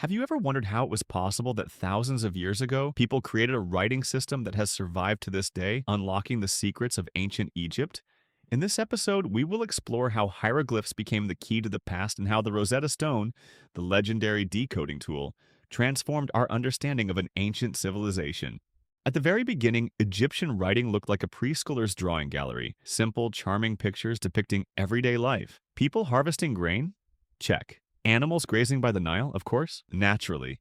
Have you ever wondered how it was possible that thousands of years ago, people created a writing system that has survived to this day, unlocking the secrets of ancient Egypt? In this episode, we will explore how hieroglyphs became the key to the past and how the Rosetta Stone, the legendary decoding tool, transformed our understanding of an ancient civilization. At the very beginning, Egyptian writing looked like a preschooler's drawing gallery, simple, charming pictures depicting everyday life. People harvesting grain? Check. Animals grazing by the Nile, of course, naturally.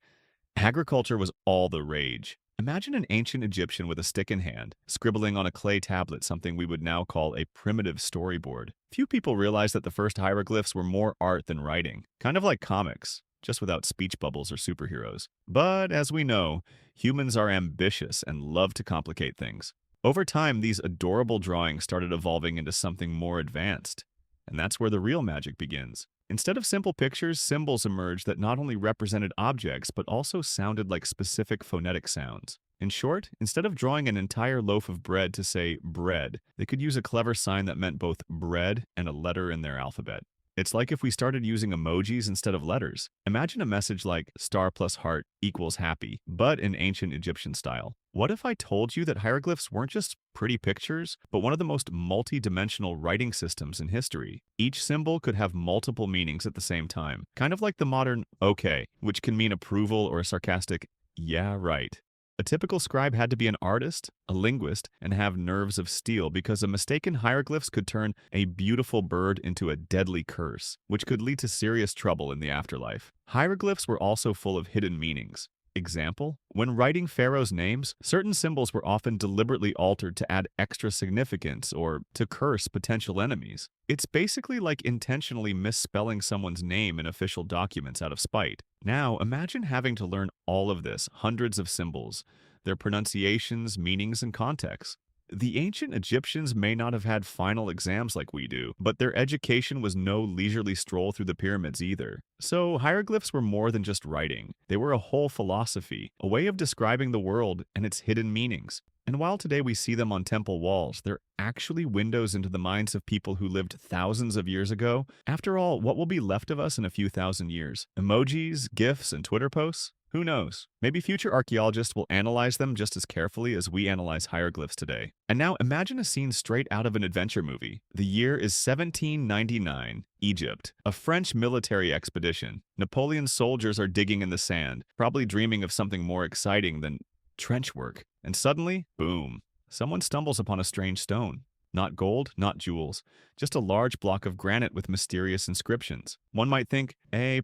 Agriculture was all the rage. Imagine an ancient Egyptian with a stick in hand, scribbling on a clay tablet something we would now call a primitive storyboard. Few people realized that the first hieroglyphs were more art than writing, kind of like comics, just without speech bubbles or superheroes. But as we know, humans are ambitious and love to complicate things. Over time, these adorable drawings started evolving into something more advanced. And that's where the real magic begins. Instead of simple pictures, symbols emerged that not only represented objects, but also sounded like specific phonetic sounds. In short, instead of drawing an entire loaf of bread to say bread, they could use a clever sign that meant both bread and a letter in their alphabet. It's like if we started using emojis instead of letters. Imagine a message like star plus heart equals happy, but in ancient Egyptian style. What if I told you that hieroglyphs weren't just pretty pictures, but one of the most multi-dimensional writing systems in history? Each symbol could have multiple meanings at the same time, kind of like the modern okay, which can mean approval or a sarcastic yeah, right. A typical scribe had to be an artist, a linguist, and have nerves of steel because a mistaken hieroglyphs could turn a beautiful bird into a deadly curse, which could lead to serious trouble in the afterlife. Hieroglyphs were also full of hidden meanings. Example, when writing pharaohs' names, certain symbols were often deliberately altered to add extra significance or to curse potential enemies. It's basically like intentionally misspelling someone's name in official documents out of spite. Now, imagine having to learn all of this, hundreds of symbols, their pronunciations, meanings, and contexts. The ancient Egyptians may not have had final exams like we do, but their education was no leisurely stroll through the pyramids either. So hieroglyphs were more than just writing. They were a whole philosophy, a way of describing the world and its hidden meanings. And while today we see them on temple walls, they're actually windows into the minds of people who lived thousands of years ago. After all, what will be left of us in a few thousand years? Emojis, GIFs, and Twitter posts? Who knows? Maybe future archaeologists will analyze them just as carefully as we analyze hieroglyphs today. And now imagine a scene straight out of an adventure movie. The year is 1799, Egypt. A French military expedition. Napoleon's soldiers are digging in the sand, probably dreaming of something more exciting than trench work. And suddenly, boom, someone stumbles upon a strange stone. Not gold, not jewels, just a large block of granite with mysterious inscriptions. One might think,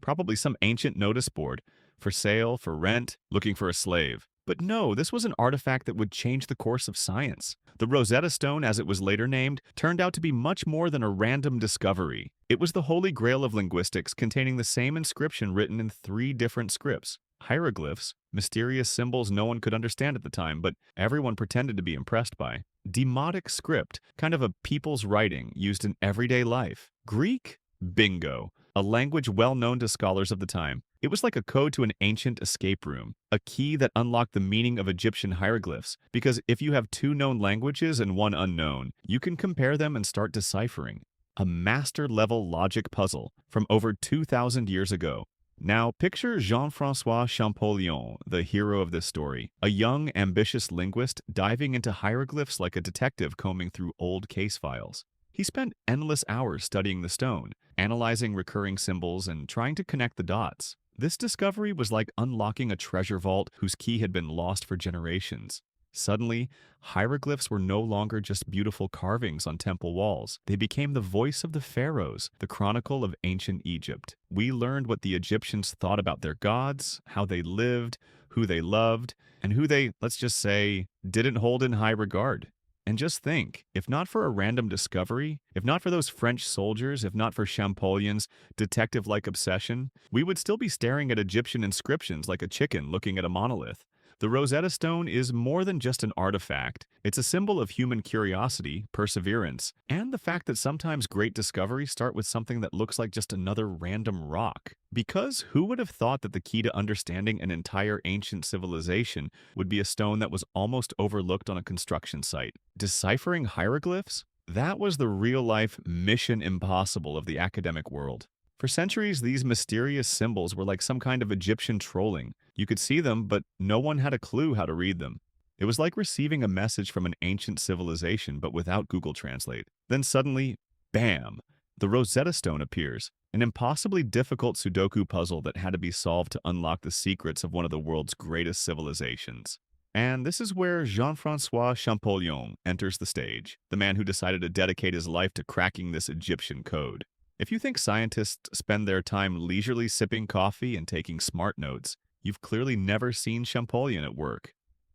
probably some ancient notice board. For sale, for rent, looking for a slave. But no, this was an artifact that would change the course of science. The Rosetta Stone, as it was later named, turned out to be much more than a random discovery. It was the holy grail of linguistics, containing the same inscription written in 3 different scripts. Hieroglyphs, mysterious symbols no one could understand at the time, but everyone pretended to be impressed by. Demotic script, kind of a people's writing used in everyday life. Greek? Bingo. A language well known to scholars of the time. It was like a code to an ancient escape room, a key that unlocked the meaning of Egyptian hieroglyphs, because if you have 2 known languages and 1 unknown, you can compare them and start deciphering. A master-level logic puzzle from over 2,000 years ago. Now, picture Jean-François Champollion, the hero of this story, a young, ambitious linguist diving into hieroglyphs like a detective combing through old case files. He spent endless hours studying the stone, analyzing recurring symbols, and trying to connect the dots. This discovery was like unlocking a treasure vault whose key had been lost for generations. Suddenly, hieroglyphs were no longer just beautiful carvings on temple walls. They became the voice of the pharaohs, the chronicle of ancient Egypt. We learned what the Egyptians thought about their gods, how they lived, who they loved, and who they, let's just say, didn't hold in high regard. And just think, if not for a random discovery, if not for those French soldiers, if not for Champollion's detective-like obsession, we would still be staring at Egyptian inscriptions like a chicken looking at a monolith. The Rosetta Stone is more than just an artifact. It's a symbol of human curiosity, perseverance, and the fact that sometimes great discoveries start with something that looks like just another random rock. Because who would have thought that the key to understanding an entire ancient civilization would be a stone that was almost overlooked on a construction site? Deciphering hieroglyphs? That was the real-life mission impossible of the academic world. For centuries, these mysterious symbols were like some kind of Egyptian trolling. You could see them, but no one had a clue how to read them. It was like receiving a message from an ancient civilization, but without Google Translate. Then suddenly, bam! The Rosetta Stone appears, an impossibly difficult Sudoku puzzle that had to be solved to unlock the secrets of one of the world's greatest civilizations. And this is where Jean-François Champollion enters the stage, the man who decided to dedicate his life to cracking this Egyptian code. If you think scientists spend their time leisurely sipping coffee and taking smart notes, you've clearly never seen Champollion at work.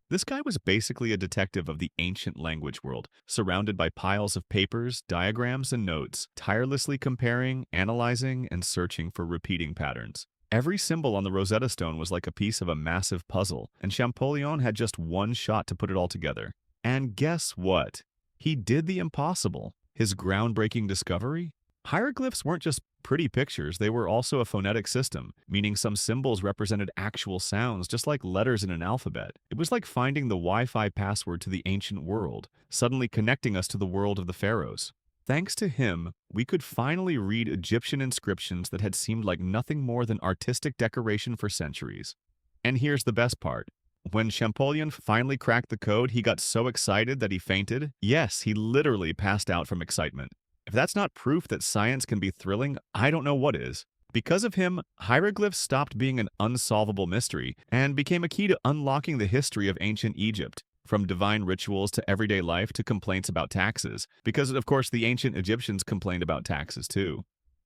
This guy was basically a detective of the ancient language world, surrounded by piles of papers, diagrams, and notes, tirelessly comparing, analyzing, and searching for repeating patterns. Every symbol on the Rosetta Stone was like a piece of a massive puzzle, and Champollion had just one shot to put it all together. And guess what? He did the impossible. His groundbreaking discovery? Hieroglyphs weren't just pretty pictures, they were also a phonetic system, meaning some symbols represented actual sounds, just like letters in an alphabet. It was like finding the Wi-Fi password to the ancient world, suddenly connecting us to the world of the pharaohs. Thanks to him, we could finally read Egyptian inscriptions that had seemed like nothing more than artistic decoration for centuries. And here's the best part. When Champollion finally cracked the code, he got so excited that he fainted. Yes, he literally passed out from excitement. If that's not proof that science can be thrilling, I don't know what is. Because of him, hieroglyphs stopped being an unsolvable mystery and became a key to unlocking the history of ancient Egypt, from divine rituals to everyday life to complaints about taxes, because of course the ancient Egyptians complained about taxes too.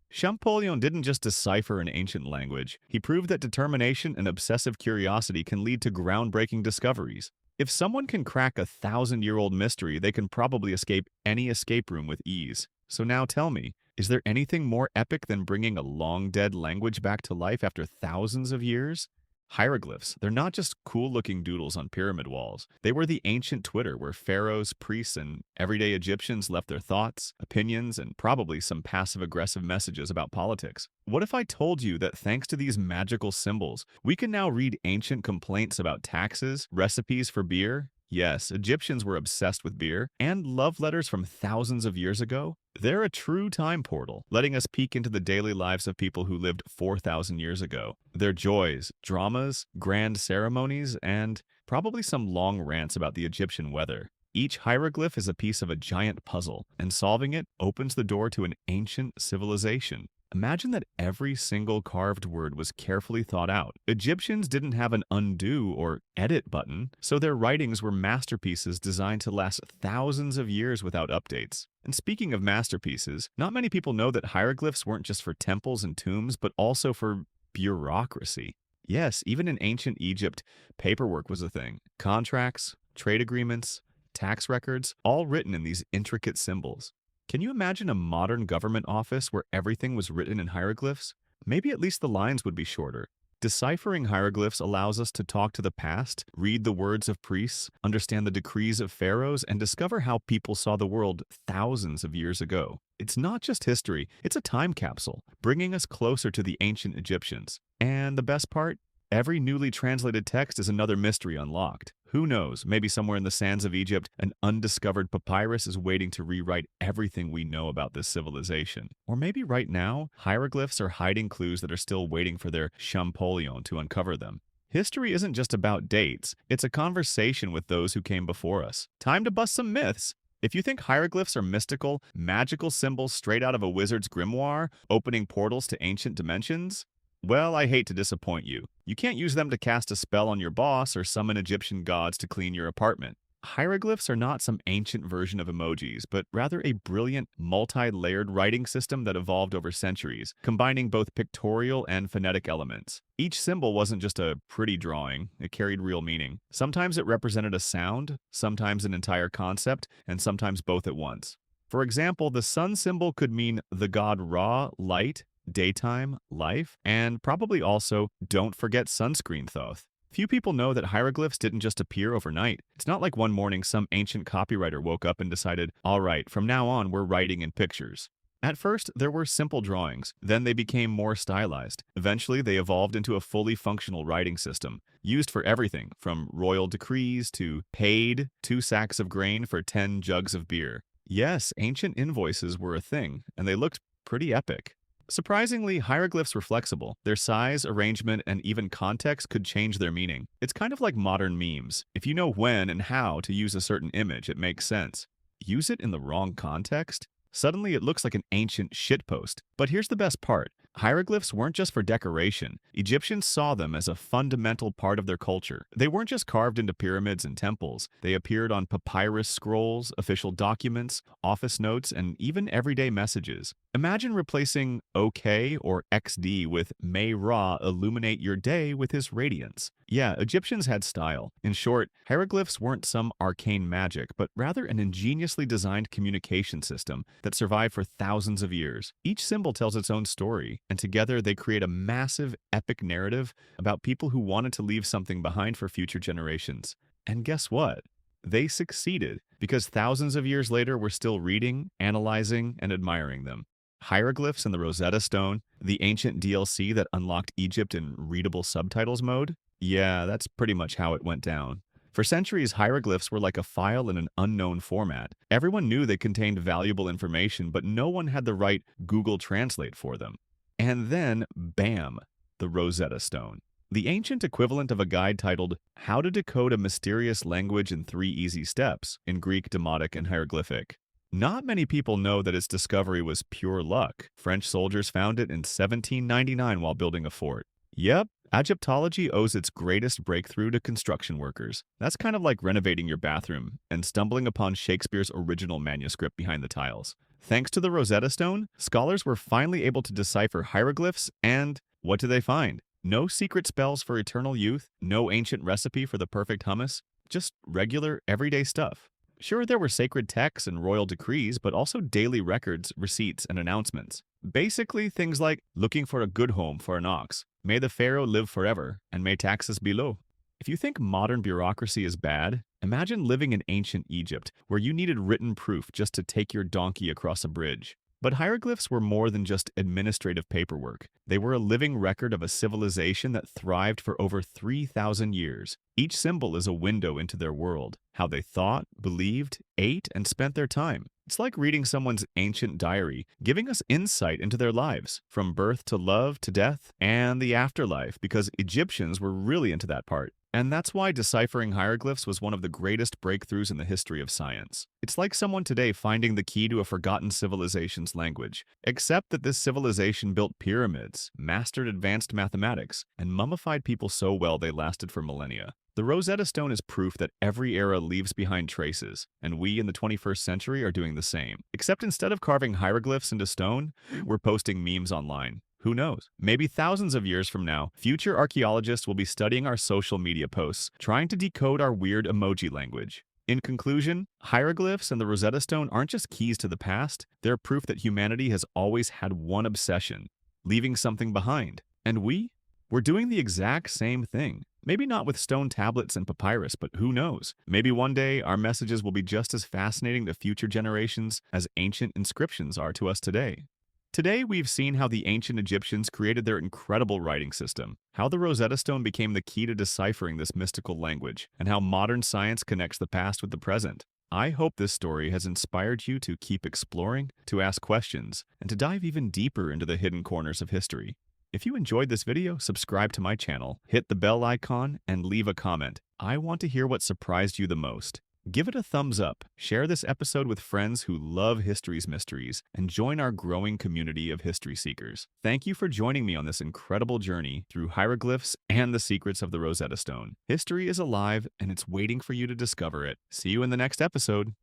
Champollion didn't just decipher an ancient language, he proved that determination and obsessive curiosity can lead to groundbreaking discoveries. If someone can crack a 1,000-year-old mystery, they can probably escape any escape room with ease. So now tell me, is there anything more epic than bringing a long-dead language back to life after thousands of years? Hieroglyphs, they're not just cool-looking doodles on pyramid walls. They were the ancient Twitter where pharaohs, priests, and everyday Egyptians left their thoughts, opinions, and probably some passive-aggressive messages about politics. What if I told you that thanks to these magical symbols, we can now read ancient complaints about taxes, recipes for beer? Yes, Egyptians were obsessed with beer, and love letters from thousands of years ago. They're a true time portal, letting us peek into the daily lives of people who lived 4,000 years ago. Their joys, dramas, grand ceremonies, and probably some long rants about the Egyptian weather. Each hieroglyph is a piece of a giant puzzle, and solving it opens the door to an ancient civilization. Imagine that every single carved word was carefully thought out. Egyptians didn't have an undo or edit button, so their writings were masterpieces designed to last thousands of years without updates. And speaking of masterpieces, not many people know that hieroglyphs weren't just for temples and tombs, but also for bureaucracy. Yes, even in ancient Egypt, paperwork was a thing. Contracts, trade agreements, tax records, all written in these intricate symbols. Can you imagine a modern government office where everything was written in hieroglyphs? Maybe at least the lines would be shorter. Deciphering hieroglyphs allows us to talk to the past, read the words of priests, understand the decrees of pharaohs, and discover how people saw the world thousands of years ago. It's not just history, it's a time capsule, bringing us closer to the ancient Egyptians. And the best part? Every newly translated text is another mystery unlocked. Who knows, maybe somewhere in the sands of Egypt, an undiscovered papyrus is waiting to rewrite everything we know about this civilization. Or maybe right now, hieroglyphs are hiding clues that are still waiting for their Champollion to uncover them. History isn't just about dates, it's a conversation with those who came before us. Time to bust some myths! If you think hieroglyphs are mystical, magical symbols straight out of a wizard's grimoire, opening portals to ancient dimensions, well, I hate to disappoint you. You can't use them to cast a spell on your boss or summon Egyptian gods to clean your apartment. Hieroglyphs are not some ancient version of emojis, but rather a brilliant, multi-layered writing system that evolved over centuries, combining both pictorial and phonetic elements. Each symbol wasn't just a pretty drawing, it carried real meaning. Sometimes it represented a sound, sometimes an entire concept, and sometimes both at once. For example, the sun symbol could mean the god Ra, light, daytime, life, and probably also don't forget sunscreen thoth. Few people know that hieroglyphs didn't just appear overnight. It's not like one morning some ancient copywriter woke up and decided, all right, from now on we're writing in pictures. At first, there were simple drawings, then they became more stylized. Eventually, they evolved into a fully functional writing system, used for everything from royal decrees to paid 2 sacks of grain for 10 jugs of beer. Yes, ancient invoices were a thing, and they looked pretty epic. Surprisingly, hieroglyphs were flexible. Their size, arrangement, and even context could change their meaning. It's kind of like modern memes. If you know when and how to use a certain image, it makes sense. Use it in the wrong context? Suddenly it looks like an ancient shitpost. But here's the best part. Hieroglyphs weren't just for decoration. Egyptians saw them as a fundamental part of their culture. They weren't just carved into pyramids and temples. They appeared on papyrus scrolls, official documents, office notes, and even everyday messages. Imagine replacing OK or XD with May Ra illuminate your day with his radiance. Yeah, Egyptians had style. In short, hieroglyphs weren't some arcane magic, but rather an ingeniously designed communication system that survived for thousands of years. Each symbol tells its own story, and together they create a massive, epic narrative about people who wanted to leave something behind for future generations. And guess what? They succeeded, because thousands of years later we're still reading, analyzing, and admiring them. Hieroglyphs and the Rosetta Stone, the ancient DLC that unlocked Egypt in readable subtitles mode? Yeah, that's pretty much how it went down. For centuries, hieroglyphs were like a file in an unknown format. Everyone knew they contained valuable information, but no one had the right Google Translate for them. And then, bam, the Rosetta Stone. The ancient equivalent of a guide titled How to Decode a Mysterious Language in 3 Easy Steps in Greek, Demotic, and Hieroglyphic. Not many people know that its discovery was pure luck. French soldiers found it in 1799 while building a fort. Yep, Egyptology owes its greatest breakthrough to construction workers. That's kind of like renovating your bathroom and stumbling upon Shakespeare's original manuscript behind the tiles. Thanks to the Rosetta Stone, scholars were finally able to decipher hieroglyphs, and what did they find? No secret spells for eternal youth, no ancient recipe for the perfect hummus, just regular, everyday stuff. Sure, there were sacred texts and royal decrees, but also daily records, receipts, and announcements. Basically, things like looking for a good home for an ox, may the pharaoh live forever, and may taxes be low. If you think modern bureaucracy is bad, imagine living in ancient Egypt, where you needed written proof just to take your donkey across a bridge. But hieroglyphs were more than just administrative paperwork. They were a living record of a civilization that thrived for over 3,000 years. Each symbol is a window into their world, how they thought, believed, ate, and spent their time. It's like reading someone's ancient diary, giving us insight into their lives, from birth to love to death and the afterlife, because Egyptians were really into that part. And that's why deciphering hieroglyphs was one of the greatest breakthroughs in the history of science. It's like someone today finding the key to a forgotten civilization's language, except that this civilization built pyramids, mastered advanced mathematics, and mummified people so well they lasted for millennia. The Rosetta Stone is proof that every era leaves behind traces, and we in the 21st century are doing the same. Except instead of carving hieroglyphs into stone, we're posting memes online. Who knows? Maybe thousands of years from now, future archaeologists will be studying our social media posts, trying to decode our weird emoji language. In conclusion, hieroglyphs and the Rosetta Stone aren't just keys to the past, they're proof that humanity has always had one obsession: leaving something behind. And we're doing the exact same thing. Maybe not with stone tablets and papyrus, but who knows? Maybe one day our messages will be just as fascinating to future generations as ancient inscriptions are to us today. Today, we've seen how the ancient Egyptians created their incredible writing system, how the Rosetta Stone became the key to deciphering this mystical language, and how modern science connects the past with the present. I hope this story has inspired you to keep exploring, to ask questions, and to dive even deeper into the hidden corners of history. If you enjoyed this video, subscribe to my channel, hit the bell icon, and leave a comment. I want to hear what surprised you the most. Give it a thumbs up, share this episode with friends who love history's mysteries, and join our growing community of history seekers. Thank you for joining me on this incredible journey through hieroglyphs and the secrets of the Rosetta Stone. History is alive, and it's waiting for you to discover it. See you in the next episode.